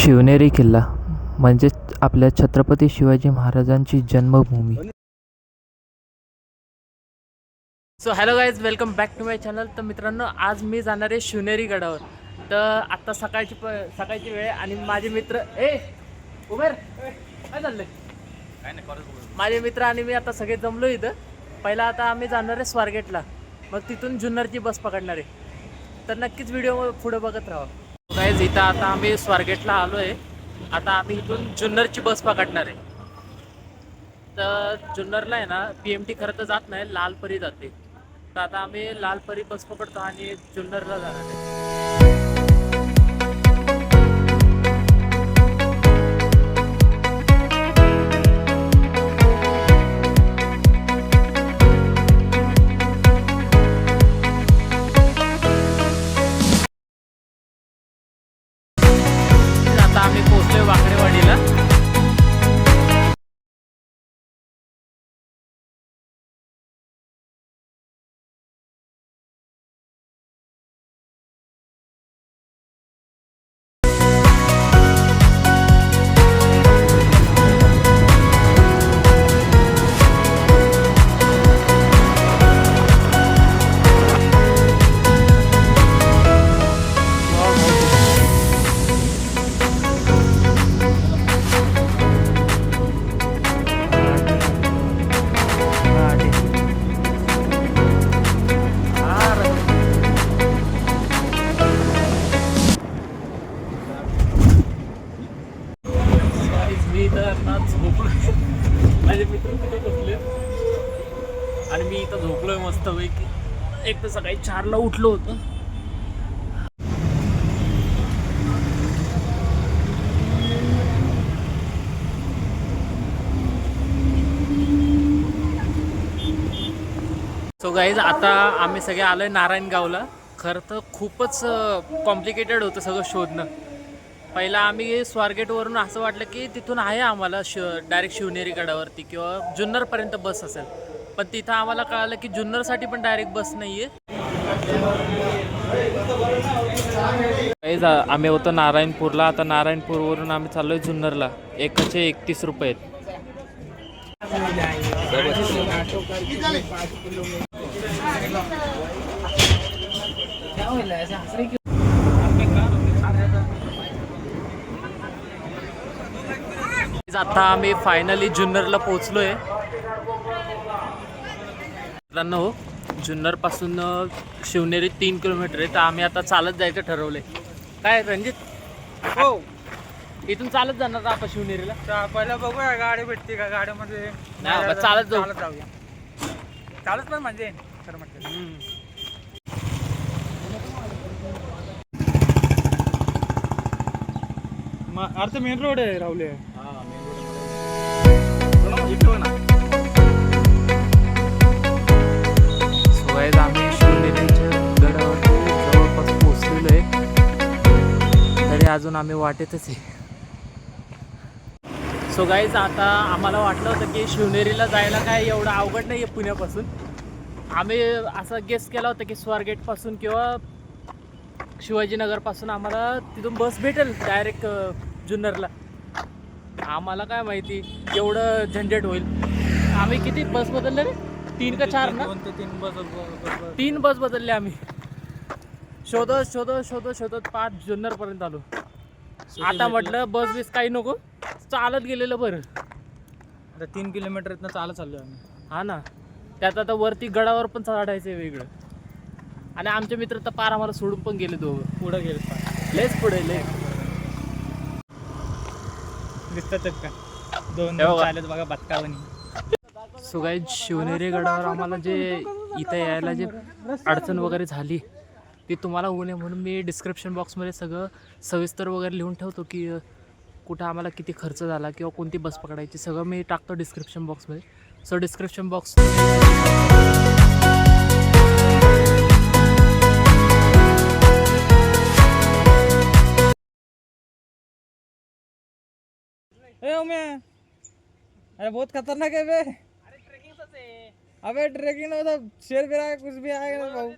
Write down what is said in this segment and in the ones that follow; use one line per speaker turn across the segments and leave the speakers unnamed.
शिवनेरी किल्ला म्हणजे आपल्या छत्रपती शिवाजी महाराजांची जन्मभूमी. So hello guys, welcome back to my channel. तर मित्रांनो, आज मी जाणार आहे शिवनेरी गडावर. तर आत्ता सकाळची वेळ आणि माझे मित्र उमेर काय चाललंय काय नाही, माझे मित्र आणि मी आता सगळे जमलो इथं. पहिला आता आम्ही जाणार आहे स्वारगेटला, मग तिथून जुन्नरची बस पकडणार आहे. तर नक्कीच व्हिडिओ पुढे बघत राहा. गाईज, इथं आता आम्ही स्वारगेटला आलो आहे. आता आम्ही इथून जुन्नरची बस पकडणार आहे. तर जुन्नरला आहे ना, PMT खरं तर जात नाही, लालपरी जाते. तर आता आम्ही लालपरी बस पकडतो आणि जुन्नरला जाणार आहे. आता आम्ही पोहोचलोय वाकडेवाडीला. मी तर आता झोपलोय, माझे मित्र कुठे बसले आणि मी इथं झोपलोय मस्तपैकी. एक तर सकाळी 4ला उठलो होतो. सो गाईज, आता आम्ही सगळे आलोय नारायणगावला. खरं तर खूपच कॉम्प्लिकेटेड होतं सगळं शोधणं. पहिला आम्ही स्वारगेटवरून असं वाटलं की तिथून आहे आम्हाला डायरेक्ट शिवनेरी गडावरती किंवा जुन्नरपर्यंत बस असेल, पण तिथं आम्हाला कळालं की जुन्नरसाठी पण डायरेक्ट बस नाही आहे. आम्ही होतो नारायणपूरला. आता नारायणपूरवरून आम्ही चाललोय जुन्नरला. एकाचे 31 रुपये आहेत. आता आम्ही फायनली जुन्नरला पोहोचलोय. मित्रांनो, जुन्नर पासून शिवनेरी 3 किलोमीटर आहे. तर आम्ही आता चालत जायचं ठरवलंय. काय रणजित?
हो,
इथून चालत जाणार का आपण शिवनेरीला?
पहिला बघूया गाडी भेटते का. गाडीमध्ये
नाही, चालत जाऊ.
चालत जाऊया. चालत पण म्हणजे खरं म्हटलं. अर्थ मेन रोड आहे राहुले.
सो आम्ही शिवनेरीच्या गडावरती जवळपास पोहोचलेलो आहे, तरी अजून आम्ही वाटेतच आहे. सो गाईज, आता आम्हाला वाटलं होतं की शिवनेरीला जायला काय एवढं अवघड नाही आहे पुण्यापासून. आम्ही असं गेस केला होता की स्वारगेटपासून किंवा शिवाजीनगरपासून आम्हाला तिथून बस भेटेल डायरेक्ट जुन्नरला. आम्हाला काय माहिती एवढं झंझट होईल. आम्ही किती बस बदलले रे? 3 का 4 ना? 3 बस बदलले आम्ही. शोधत 5 जुन्नरपर्यंत आलो. आता म्हटलं बस बीस काही नको, चालत गेलेलं बरं.
आता 3 किलोमीटर इथनं चालत चाललो आम्ही.
हा ना, त्यात आता वरती गडावर पण चढायचं आहे वेगळं. आणि आमचे मित्र तर पार आम्हाला सोडून पण गेले. दोघं
पुढं गेले,
लेच पुढे ले
दिसतातच का दोन
बघा.
चालत बघा बदकावणी.
सो गाईज, शिवनेरी गडावर आम्हाला जे इथं यायला जे अडचण वगैरे झाली ती तुम्हाला होऊ नये म्हणून मी डिस्क्रिप्शन बॉक्समध्ये सगळं सविस्तर वगैरे लिहून ठेवतो की कुठं आम्हाला किती खर्च झाला किंवा कोणती बस पकडायची, सगळं मी टाकतो डिस्क्रिप्शन बॉक्समध्ये. सो डिस्क्रिप्शन बॉक्स
अरे बहुत खतरनाक है बे. अबे ट्रेकिंग में तो शेर भी आएगा, कुछ भी आएगा भाऊ.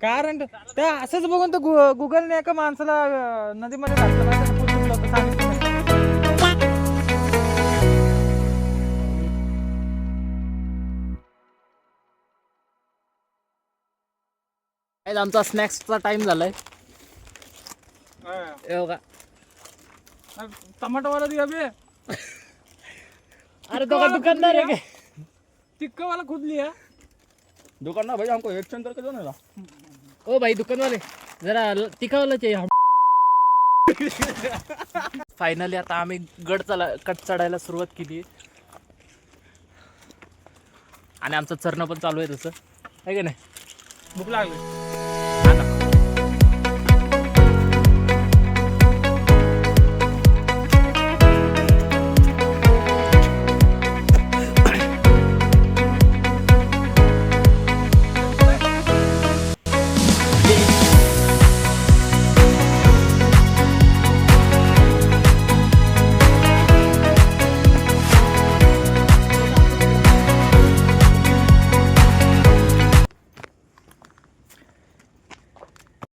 कारण त्या असंच बघून तर गुगलने एका माणसाला नदीमध्ये घातलं माहिती आहे, पुसून होतं, सांगितलं नाही.
Guys, आमचा स्नॅक्सचा टाइम झालाय. हे बघा.
टमाटोवाला दिया बे
अरे तो का दुकानदार आहे काय?
टिक्का वाला खुद लिया
दुकान भाई हमको एक चंदर के दो ना.
ओ भाई दुकान वाले जरा तिखावाला चाहिए. फायनली आता आम्ही कट चढायला सुरुवात केली आणि आमचं चरणं पण चालू आहे तसं आहे का नाही.
भूक लागली.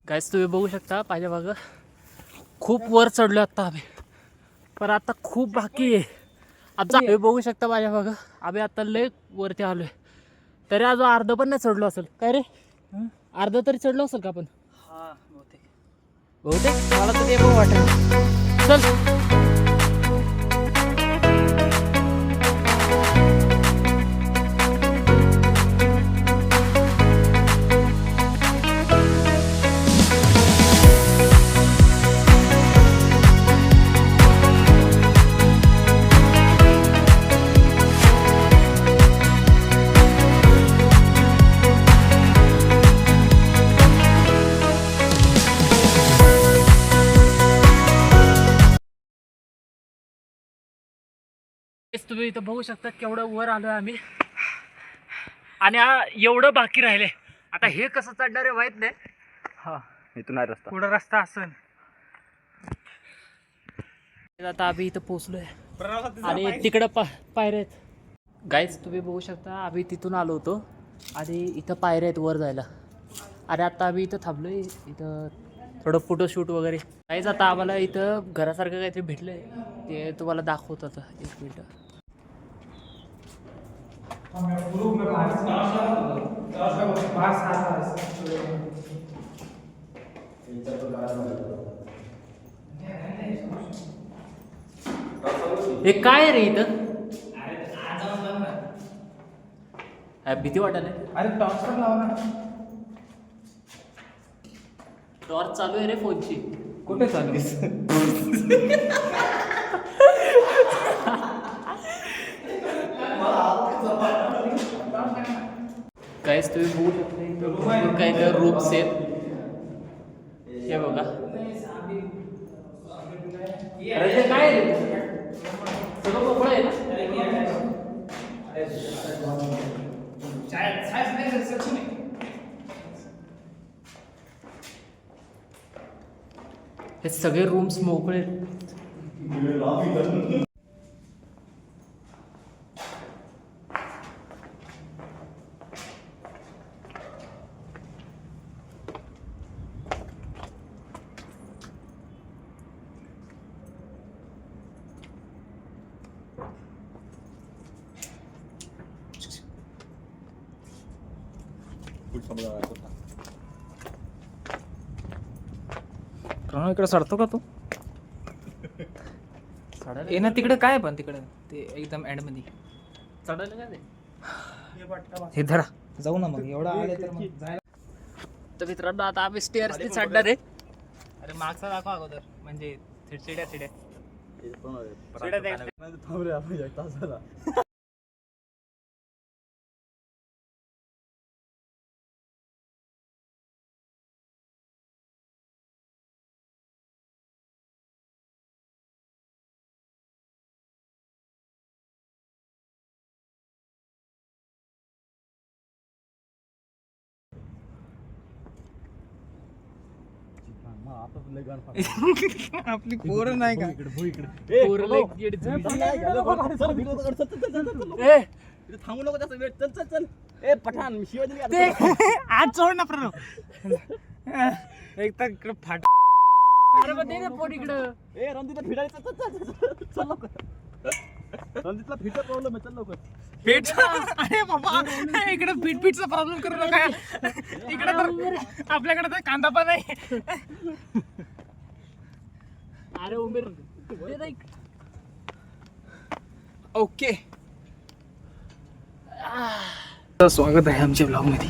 गाईस तुम्ही बघू शकता माझ्या मागं खूप वर चढलो आता आम्ही, पण आता खूप बाकी आहे आमचा. तुम्ही बघू शकता माझ्या मागं आम्ही आता लय वरती आलोय, तरी अजून अर्ध पण नाही चढलो असेल काय रे. अर्ध तरी चढलो असेल का आपण.
हा
बहुतेक मला तर ते पण वाटेल. चल तुम्ही इथं बघू शकता केवढं वर आलोय आम्ही आणि एवढं बाकी राहिले. आता हे कसं चढणार आहे माहित नाही.
हा इथून आहे रस्ता.
पुढं रस्ता असेल.
आता आम्ही इथं पोहोचलोय आणि तिकडं पायऱ्या आहेत. गाईज तुम्ही बघू शकता आम्ही तिथून आलो होतो आणि इथं पायऱ्या आहेत वर जायला आणि आता आम्ही इथं थांबलोय. इथं थोडं फोटोशूट वगैरे. गाईज आता आम्हाला इथं घरासारखं काहीतरी भेटलंय ते तुम्हाला दाखवत आता. एक मिनिट. हे काय रे इथं. भीती वाटायला.
अरे टॉर्च पण लावा ना.
टॉर्च चालू आहे रे फोनची.
कुठे चालू.
काहीच तुम्ही बघू शकता काही तर रूम्स आहेत. हे बघा. अरे ते काय रे सगळं मोकळं आहे ना. हे सगळे रूम्स मोकळे आहेत.
इकडे सडतो का तू. ये ना तिकडे काय पण तिकडे ते एकदम एंड मध्ये
चढायला काय ते.
हे धरा जाऊ ना मग. एवढा आले तर मग जायला.
तर मित्रांनो आता आम्ही स्टेअर्सने चढणार आहे.
अरे मागचा दाखवा अगोदर म्हणजे चिड्या चिड्या.
थांब रे आपण एक तास झाला.
आपली पोरं नाही का.
पोरं लय येडी झाली. ए
इथे थांबू नको त्याचा वेळ. चल चल चल. ए पठाण मी शिवाय दिली
ते
आता.
आज सोड ना प्रणव. एक तर इकडं फाट.
अरे मग दे ना फोन इकडं.
ए रणजितला फिरायचं. चल चल चल चल लवकर. रणजितला फिटर प्रॉब्लेम आहे. चल लवकर.
पीठ. अरे बाबा इकडे पीठचा प्रॉब्लेम करू नका. इकडे तर आपल्याकडे तर कांदा पण आहे.
अरे उमेर दे ना इकडं.
ओके. तर स्वागत आहे आमच्या ब्लॉग मध्ये.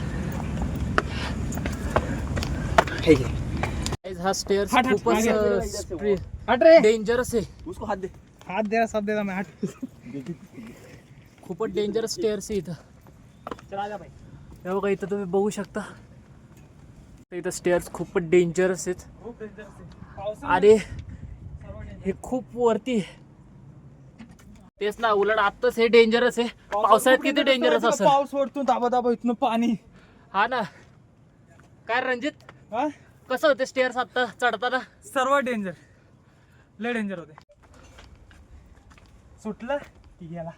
Guys, हा स्टेअर्स
हट, हट,
खूपच
हट रे.
डेंजरस आहे.
उसको हात दे.
हात द्या सब द्या. मैं हट.
खूपच डेंजरस स्टेअर्स आहे इथं.
चला जा भाई.
हे बघा इथं तुम्ही बघू शकता. इथं स्टेअर्स खूपच डेंजरस आहेत.
खूप डेंजरस आहे. पावसाळ्यात
अरे
सर्व danger.
हे खूप वरती आहे. तेच ना, उलट आत्ताच हे डेंजरस आहे. पावसाळ्यात किती डेंजरस असं.
पाऊस सोडतो दाबा दाबा इथनं पाणी.
हा ना. काय रणजित
हा
कसं होते स्टेअर्स आता चढताना.
सर्व डेंजर. लय डेंजर होते. सुटलं की गेला.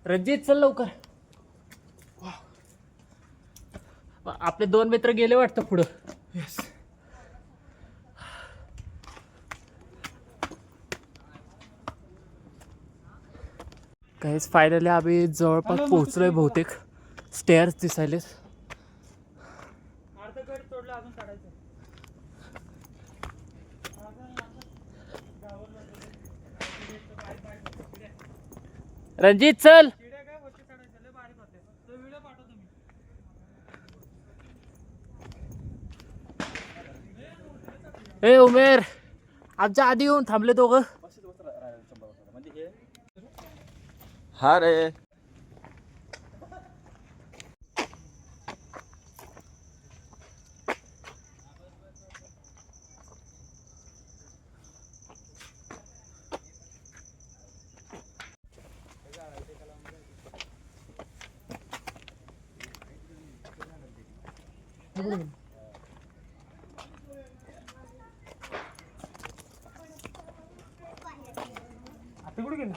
रणजित चल लवकर. आपले 2 मित्र गेले वाटतं पुढं.
येस.
काहीच फायनली आम्ही जवळपास पोहोचलोय बहुतेक. स्टेअर्स दिसायलेत.
अर्धकड तोडलं अजून चढायचं.
रणजित चल.
चिड्या काय वरती चढायचं लय बारीक होते. तो व्हिडिओ पाठवतो मी.
ए उमेर आमच्या आधी येऊन थांबले दोघं.
हा रे.
आता कुठे गेला.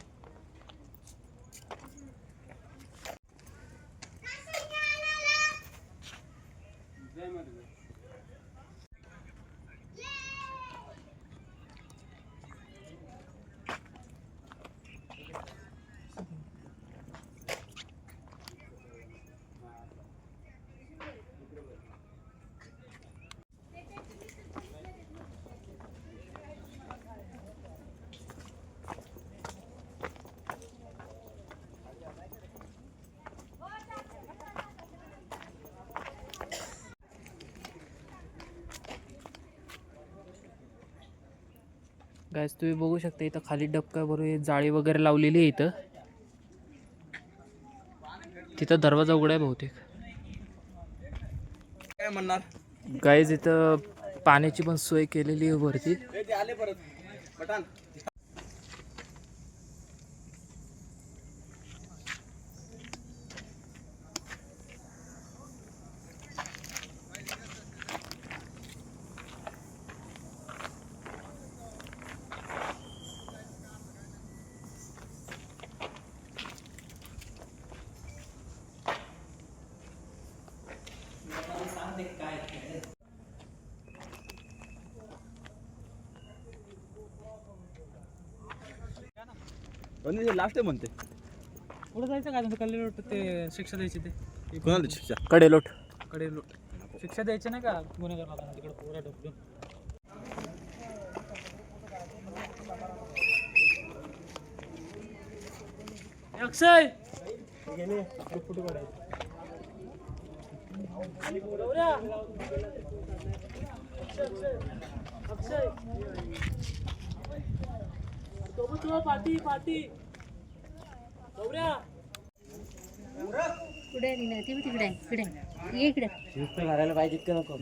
गाइस तुम्ही बघू शकता इथं खाली डबका बरोबर जाळी वगैरे लावलेली आहे इथं. तिथं दरवाजा उघडा आहे बहुतेक.
काय म्हणणार.
गाइस इथं पाण्याची पण सोय केलेली आहे वरती.
ए ते आले परत. पठाण. लास्ट आहे म्हणते.
पुढे जायचं काय त्यांचं कल्ले लोट ते शिक्षा द्यायची ते.
कोणाला शिक्षा.
कडेलोट.
कडे लोट शिक्षा द्यायची नाही का गुन्हेगाराला तिकडे पुरा ढकलून.
अक्षय
फोटो काढायचे.
अक्षय पार्टी पार्टी
पुढे आली नाही ती तिकडे आहे इकडे ये इकडे
घालायला पाहिजे इतकं नको.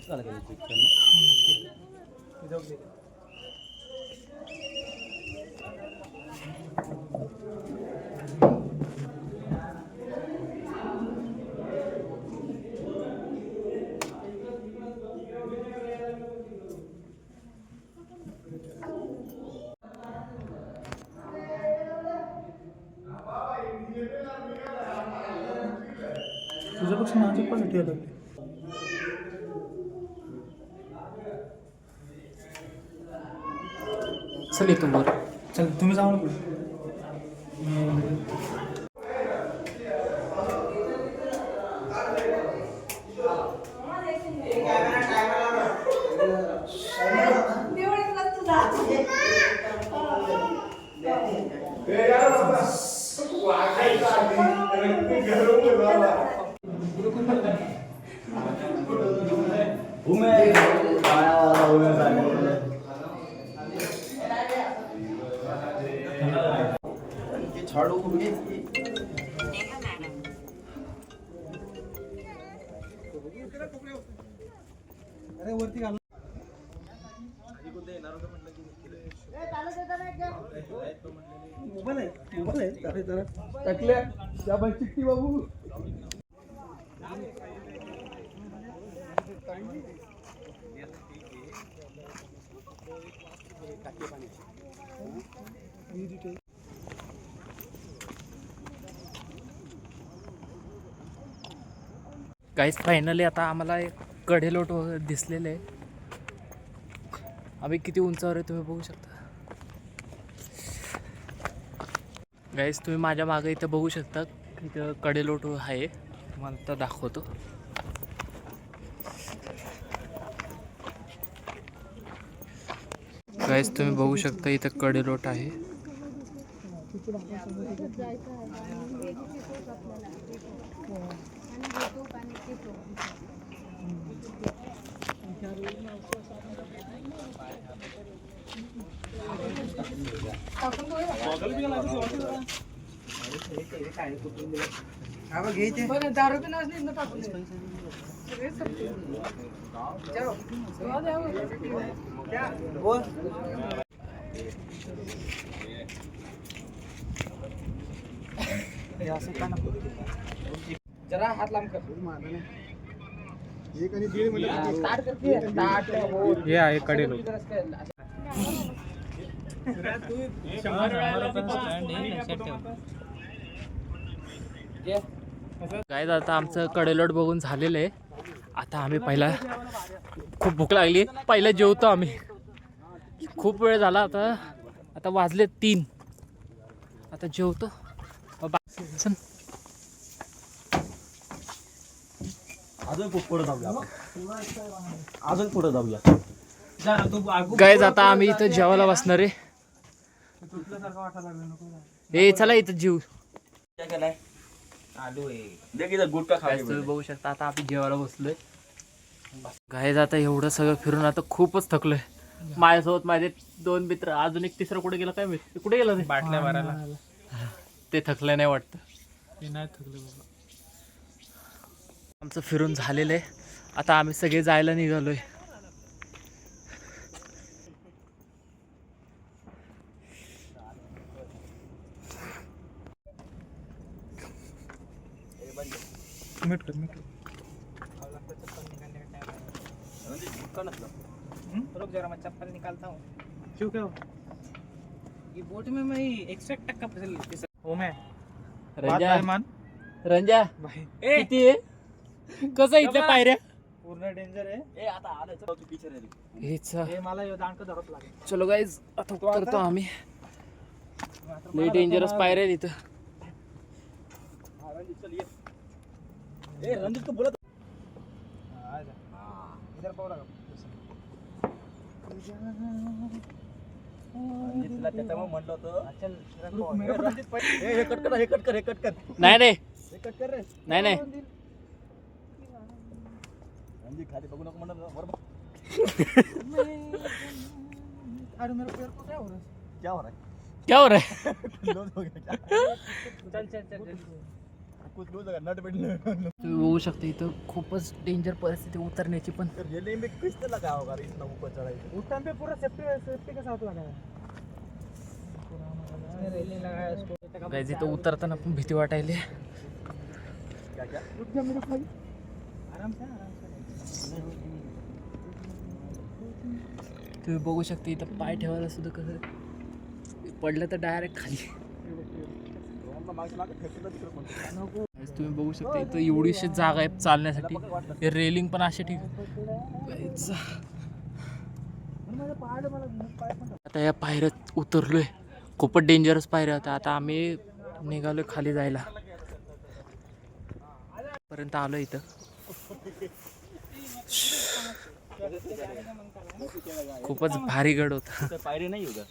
तुझ्यापेक्षा माझी क्वालिटी आहे.
चल इथून वर.
चल तुम्ही जाऊ नको. अरे वरती घाल. मोबाईल आहे अरे जरा टाकल्या त्या बाई चिठ्ठी बाबू.
गाईज फायनली आता आम्हाला एक कडेलोट दिसलेलं आहे. आम्ही किती उंचावर आहे तुम्ही बघू शकता. गाईज तुम्ही माझ्या मागे इथं बघू शकता इथं कडेलोट आहे. तुम्हाला आता दाखवतो. गाईज तुम्ही बघू शकता इथं कडेलोट आहे.
जरा हात लांब कर. हे आहे कडेलोट.
काय आता आमचं कडेलोट बघून झालेलं आहे. आता आम्ही पहिला खूप भूक लागली. पहिला जेवतो आम्ही. खूप वेळ झाला. आता वाजले 3. आता जेवतो. चल.
अजून खूप पुढे जाऊया. अजून पुढे जाऊया.
गाईज आता आम्ही इथं जेवायला बसणार आहे. ए चला इथं जेऊ. तुम्ही बघू शकता आता आम्ही जेवायला बसलोय. गाईज आता एवढं सगळं फिरून आता खूपच थकलोय. माझ्यासोबत माझे 2 मित्र, अजून एक तिसरा कुठे गेला काय माहिती. कुठे गेला ते
बाटल्या भरायला.
ते थकलं नाही वाटतं.
ते नाही थकले बाबा.
आमचं फिरून झालेलं आहे. आता आम्ही सगळे जायला निघालोय.
मीठ कर. रुक जरा मैं चप्पल निकालता हूँ. क्यों क्या? ये बोट में मैं एक्स्ट्रा टक्का फसल. ओ मैं
रंजा किती आहे? कसं इथल्या पायऱ्या
पूर्ण डेंजर आहे.
ए आता आलं चल तू पिक्चर आहे.
हेच.
हे मला दांड धरत लागेल.
चलो गाईज आता उतरतो आम्ही. लई डेंजरस पायऱ्या आहेत इथं.
रणजित चल ये. ए रणजित को बोला
इधर पकड़ा.
रणजितला त्याच्यामुळे म्हणलं होतं. चल रणजित पहिले हे कट कर. हे कट कर. हे कट कर.
नाही रे.
हे कट कर रे.
नाही
रणजित खाली बघू नको म्हणलं बरोबर.
अरे मेरे पैर को क्या हो रहा है?
क्या हो रहा है?
क्या हो रहा है?
लूज हो गया.
चल.
कुछ लूज होगा नट बैठ.
तुम्ही बघू शकता इथं खूपच डेंजर परिस्थिती उतरण्याची पण.
रेलिंग में किसने लगा होगा इतना ऊपर चढ़ाई.
उस टाइम पे पूरा सेफ्टी के साथ लगाया. रेलिंग लगाया इसको.
गाईज इथं उतरताना पण भीती वाटायली.
क्या क्या
रुक जा मेरे भाई. आराम से.
तुम्ही बघू शकता इथं पाय ठेवायला सुद्धा कसं पडलं तर डायरेक्ट खाली.
मागे मागे फेकलं तिकडे म्हणतो.
तुम्ही बघू शकता इथं एवढीशी जागा आहे चालण्यासाठी. हे रेलिंग पण असे ठीक. आता या पायऱ्यात उतरलोय. खूपच डेंजरस पायऱ्या होत्या. आता आम्ही निघालोय खाली जायला. पर्यंत आलो इथं. खूपच भारी गड होता.
पायरी नाही होता.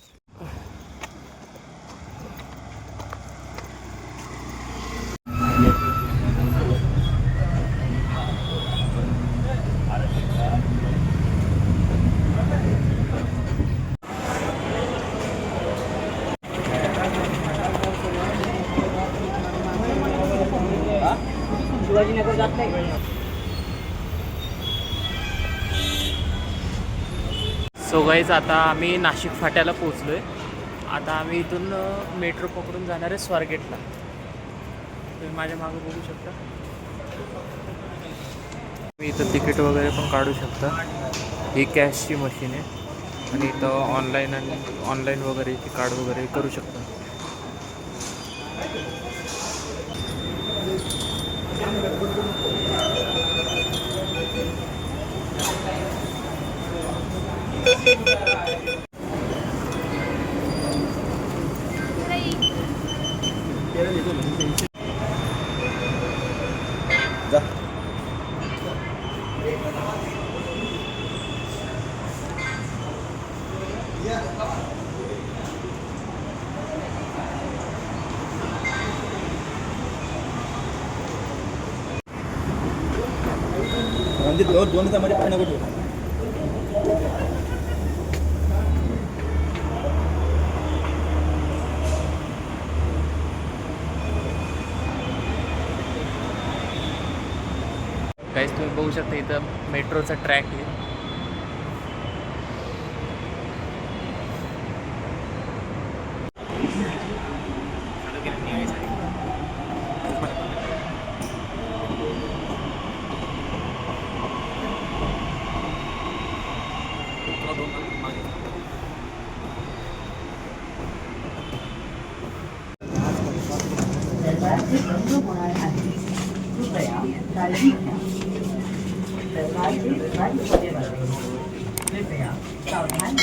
शिवाजीनगर जात नाही.
सो गाईज आता आम्ही नाशिक फाट्याला पोहोचलोय. आता आम्ही इथून मेट्रो पकडून जाणार आहे स्वारगेटला. तुम्ही माझ्या मागे बघू शकता. मी इथं तिकीट वगैरे पण काढू शकता. ही कॅशची मशीन आहे आणि इथं ऑनलाईन वगैरे कार्ड वगैरे करू शकता.
दोन मध्ये पाणी नको.
गाईज तुम्ही बघू शकता इथं मेट्रोचा ट्रॅक आहे.
कृपया सावधान